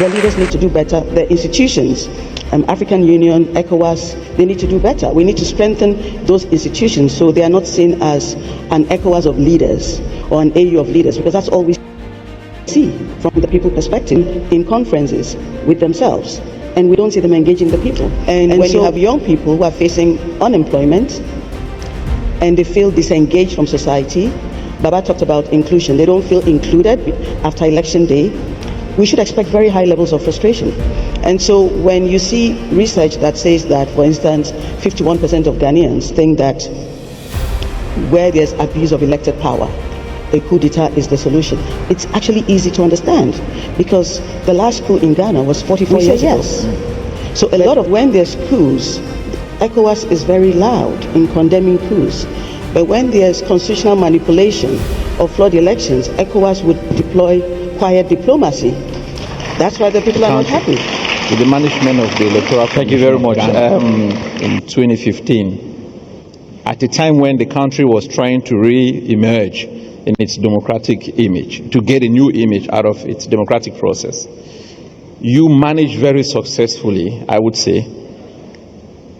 The leaders need to do better. The institutions, African Union, ECOWAS, they need to do better. We need to strengthen those institutions so they are not seen as an ECOWAS of leaders or an AU of leaders, because that's all we see from the people perspective in conferences with themselves. And we don't see them engaging the people. And when you have young people who are facing unemployment and they feel disengaged from society, Baba talked about inclusion. They don't feel included after election day. We should expect very high levels of frustration. And so when you see research that says that, for instance, 51% of Ghanaians think that where there's abuse of elected power, a coup d'etat is the solution. It's actually easy to understand because the last coup in Ghana was 44 years ago. So a lot of when there's coups, ECOWAS is very loud in condemning coups. But when there's constitutional manipulation or flawed elections, ECOWAS would deploy quiet diplomacy. That's why the people are not happy. With the management of the electoral. Thank you very much. In 2015, at a time when the country was trying to re-emerge in its democratic image, to get a new image out of its democratic process, you managed very successfully, I would say,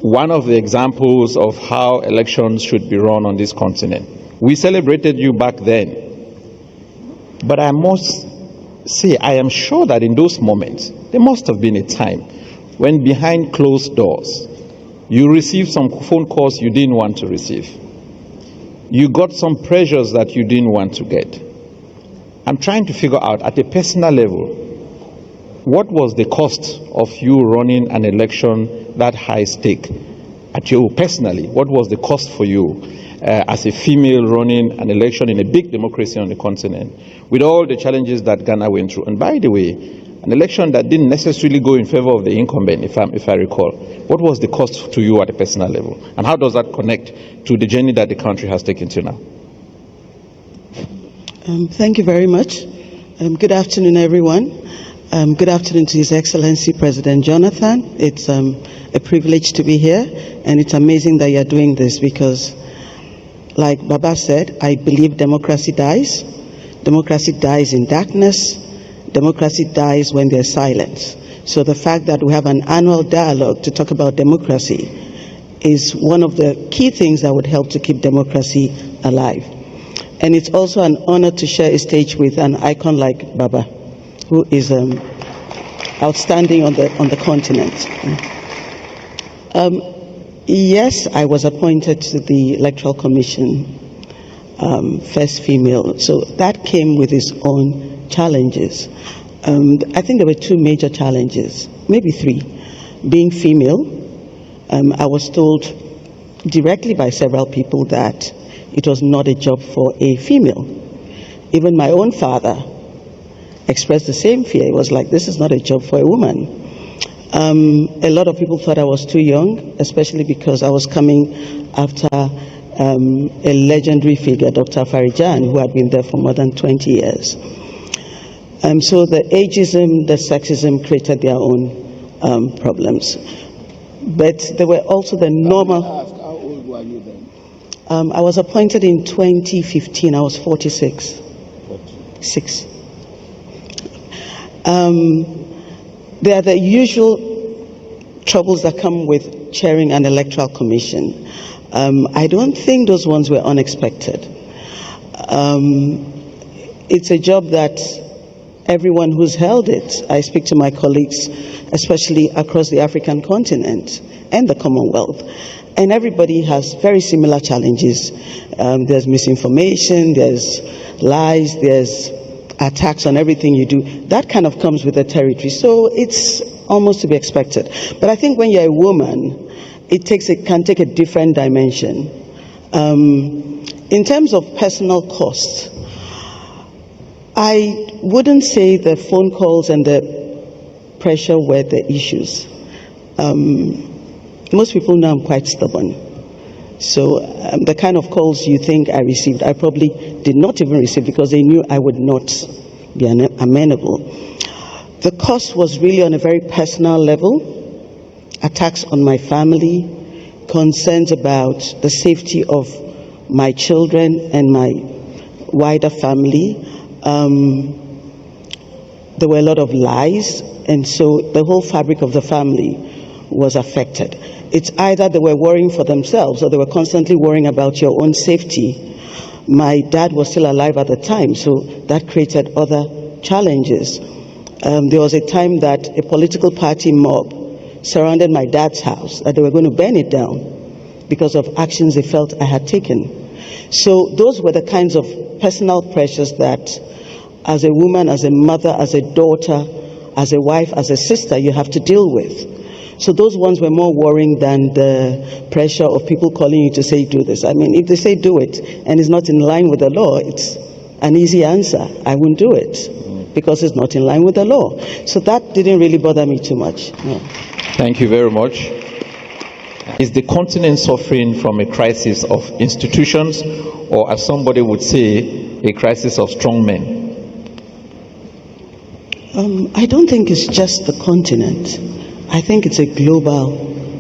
one of the examples of how elections should be run on this continent. We celebrated you back then, but I must say, I am sure that in those moments, there must have been a time when behind closed doors, you received some phone calls you didn't want to receive. You got some pressures that you didn't want to get. I'm trying to figure out at a personal level, what was the cost of you running an election that high stake? At you personally, what was the cost for you as a female running an election in a big democracy on the continent with all the challenges that Ghana went through? And by the way, an election that didn't necessarily go in favor of the incumbent, if I recall. What was the cost to you at a personal level? And how does that connect to the journey that the country has taken to now? Thank you very much. Good afternoon, everyone. Good afternoon to His Excellency President Jonathan. It's a privilege to be here, and it's amazing that you're doing this because, like Baba said, I believe democracy dies. Democracy dies in darkness. Democracy dies when there's silence. So the fact that we have an annual dialogue to talk about democracy is one of the key things that would help to keep democracy alive. And it's also an honor to share a stage with an icon like Baba, who is outstanding on the continent. Yes, I was appointed to the Electoral Commission, first female. So that came with its own challenges. I think there were two major challenges, maybe three. Being female, I was told directly by several people that it was not a job for a female. Even my own father expressed the same fear. It was like, this is not a job for a woman. A lot of people thought I was too young, especially because I was coming after a legendary figure, Dr. Farijan, who had been there for more than 20 years. So the ageism, the sexism created their own problems. But there were also the normal... How old were you then? I was appointed in 2015. I was 46. 6. There are the usual troubles that come with chairing an electoral commission. I don't think those ones were unexpected. It's a job that everyone who's held it, I speak to my colleagues, especially across the African continent and the Commonwealth, and everybody has very similar challenges. There's misinformation, there's lies, there's attacks on everything you do. That kind of comes with the territory, so it's almost to be expected. But I think when you're a woman, it can take a different dimension. In terms of personal cost, I wouldn't say the phone calls and the pressure were the issues. Most people know I'm quite stubborn. So the kind of calls you think I received, I probably did not even receive because they knew I would not be amenable. The cost was really on a very personal level. Attacks on my family, concerns about the safety of my children and my wider family. there were a lot of lies, and so the whole fabric of the family was affected. It's either they were worrying for themselves or they were constantly worrying about your own safety. My dad was still alive at the time, so that created other challenges. There was a time that a political party mob surrounded my dad's house, that they were going to burn it down because of actions they felt I had taken. So those were the kinds of personal pressures that as a woman, as a mother, as a daughter, as a wife, as a sister, you have to deal with. So those ones were more worrying than the pressure of people calling you to say, do this. I mean, if they say do it and it's not in line with the law, it's an easy answer. I won't do it because it's not in line with the law. So that didn't really bother me too much. No. Thank you very much. Is the continent suffering from a crisis of institutions, or as somebody would say, a crisis of strong men? I don't think it's just the continent. I think it's a global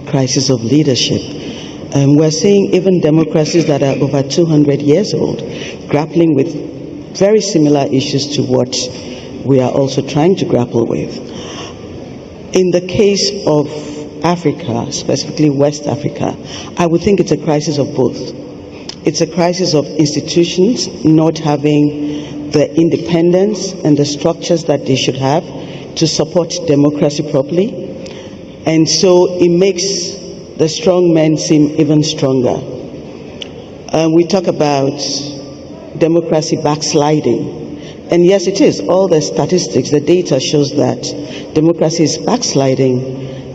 crisis of leadership. We're seeing even democracies that are over 200 years old grappling with very similar issues to what we are also trying to grapple with. In the case of Africa, specifically West Africa, I would think it's a crisis of both. It's a crisis of institutions not having the independence and the structures that they should have to support democracy properly. And so it makes the strong men seem even stronger. We talk about democracy backsliding. And yes, it is. All the statistics, the data shows that democracy is backsliding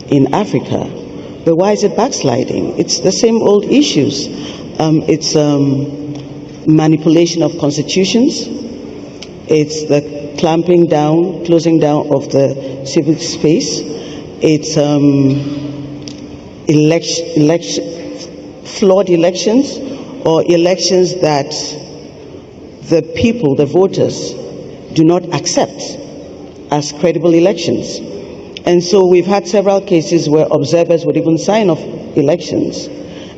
in Africa. But why is it backsliding? It's the same old issues. It's manipulation of constitutions. It's the clamping down, closing down of the civic space. It's flawed elections, or elections that the people, the voters, do not accept as credible elections. And so we've had several cases where observers would even sign off elections,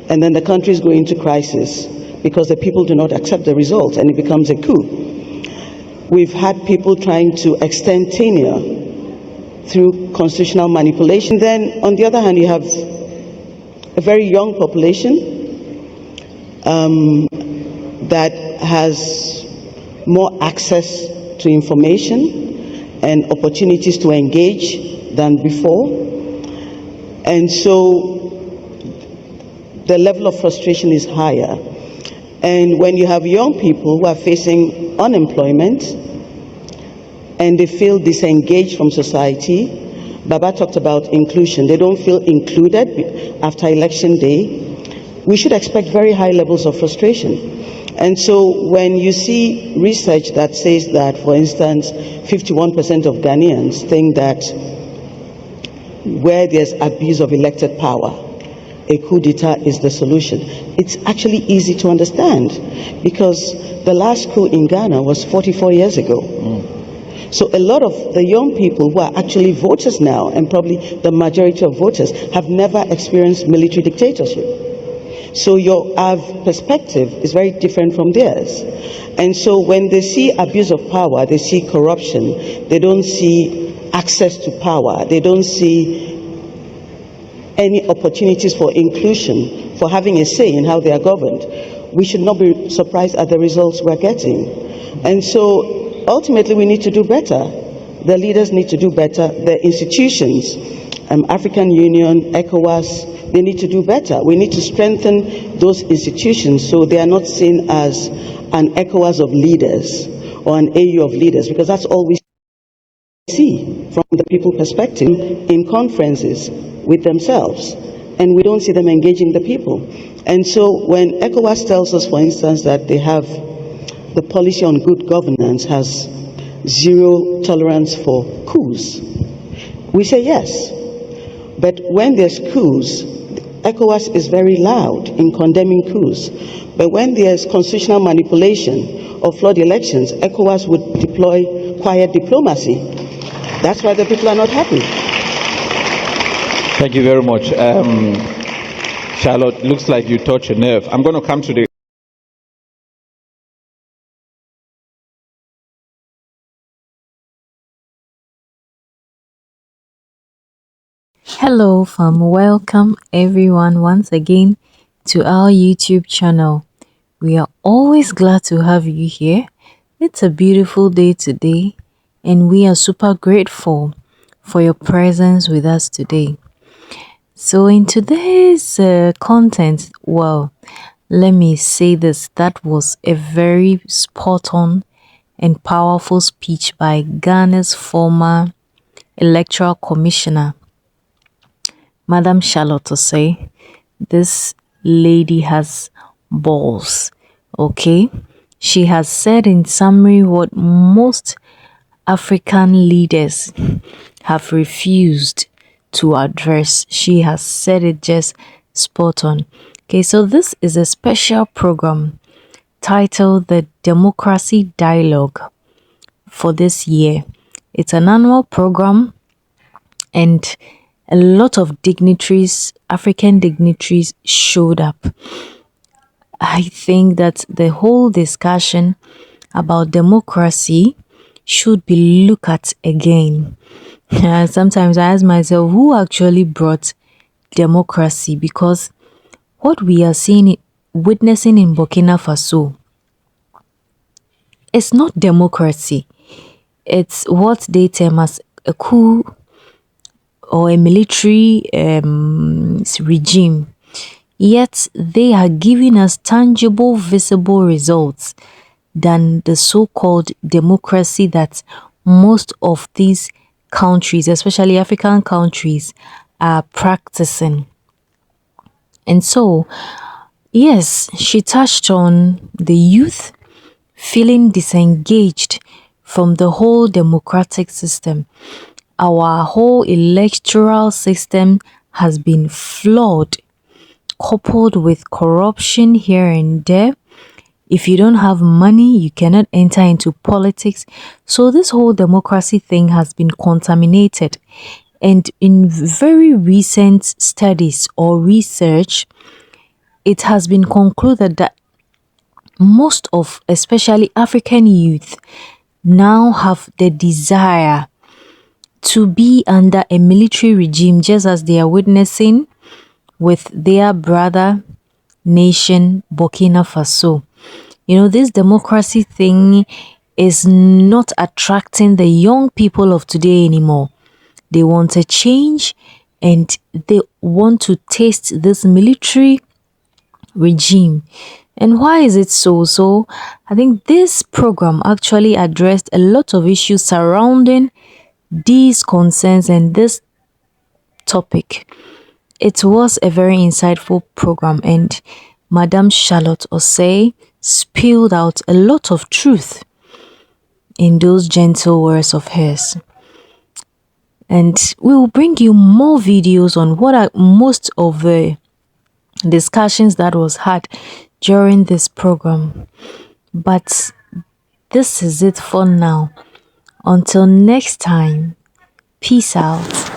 and then the country is going into crisis because the people do not accept the results, and it becomes a coup. We've had people trying to extend tenure through constitutional manipulation. Then, on the other hand, you have a very young population that has more access to information and opportunities to engage than before. And so the level of frustration is higher. And when you have young people who are facing unemployment and they feel disengaged from society, Baba talked about inclusion. They don't feel included after election day. We should expect very high levels of frustration. And so when you see research that says that, for instance, 51% of Ghanaians think that where there's abuse of elected power, a coup d'etat is the solution. It's actually easy to understand because the last coup in Ghana was 44 years ago. So a lot of the young people who are actually voters now, and probably the majority of voters, have never experienced military dictatorship. So our perspective is very different from theirs. And so when they see abuse of power, they see corruption, they don't see access to power, they don't see any opportunities for inclusion, for having a say in how they are governed, we should not be surprised at the results we're getting. And so ultimately we need to do better. The leaders need to do better. The institutions, African Union, ECOWAS, they need to do better. We need to strengthen those institutions so they are not seen as an ECOWAS of leaders or an AU of leaders, because that's all we see from the people perspective in conferences with themselves, and we don't see them engaging the people. And so when ECOWAS tells us, for instance, that they have the policy on good governance has zero tolerance for coups, we say yes. But when there's coups, ECOWAS is very loud in condemning coups. But when there's constitutional manipulation or flawed elections, ECOWAS would deploy quiet diplomacy. That's why the people are not happy. Thank you very much. Charlotte, looks like you touched a nerve. I'm going to come to the Hello, fam. Welcome everyone once again to our YouTube channel. We are always glad to have you here. It's a beautiful day today, and we are super grateful for your presence with us today. So, in today's content, well, let me say this, that was a very spot on and powerful speech by Ghana's former electoral commissioner, Madam Charlotte Osei. This lady has balls, okay? She has said in summary what most African leaders have refused to address. She has said it just spot on. Okay, so this is a special program titled the Democracy Dialogue for this year. It's an annual program, and a lot of dignitaries, African dignitaries, showed up. I think that the whole discussion about democracy should be looked at again. Sometimes I ask myself, who actually brought democracy? Because what we are seeing, witnessing in Burkina Faso, it's not democracy. It's what they term as a coup or a military regime. Yet they are giving us tangible, visible results than the so-called democracy that most of these countries, especially African countries, are practicing. And so, yes, she touched on the youth feeling disengaged from the whole democratic system. Our whole electoral system has been flawed, coupled with corruption here and there. If you don't have money, you cannot enter into politics. So this whole democracy thing has been contaminated. And in very recent studies or research, it has been concluded that most of, especially African youth, now have the desire to be under a military regime, just as they are witnessing with their brother nation, Burkina Faso. You know, this democracy thing is not attracting the young people of today anymore. They want a change, and they want to taste this military regime. And why is it so? So I think this program actually addressed a lot of issues surrounding these concerns and this topic. It was a very insightful program, and Madam Charlotte Osei spilled out a lot of truth in those gentle words of hers. And we will bring you more videos on what are most of the discussions that was had during this program. But this is it for now. Until next time, peace out.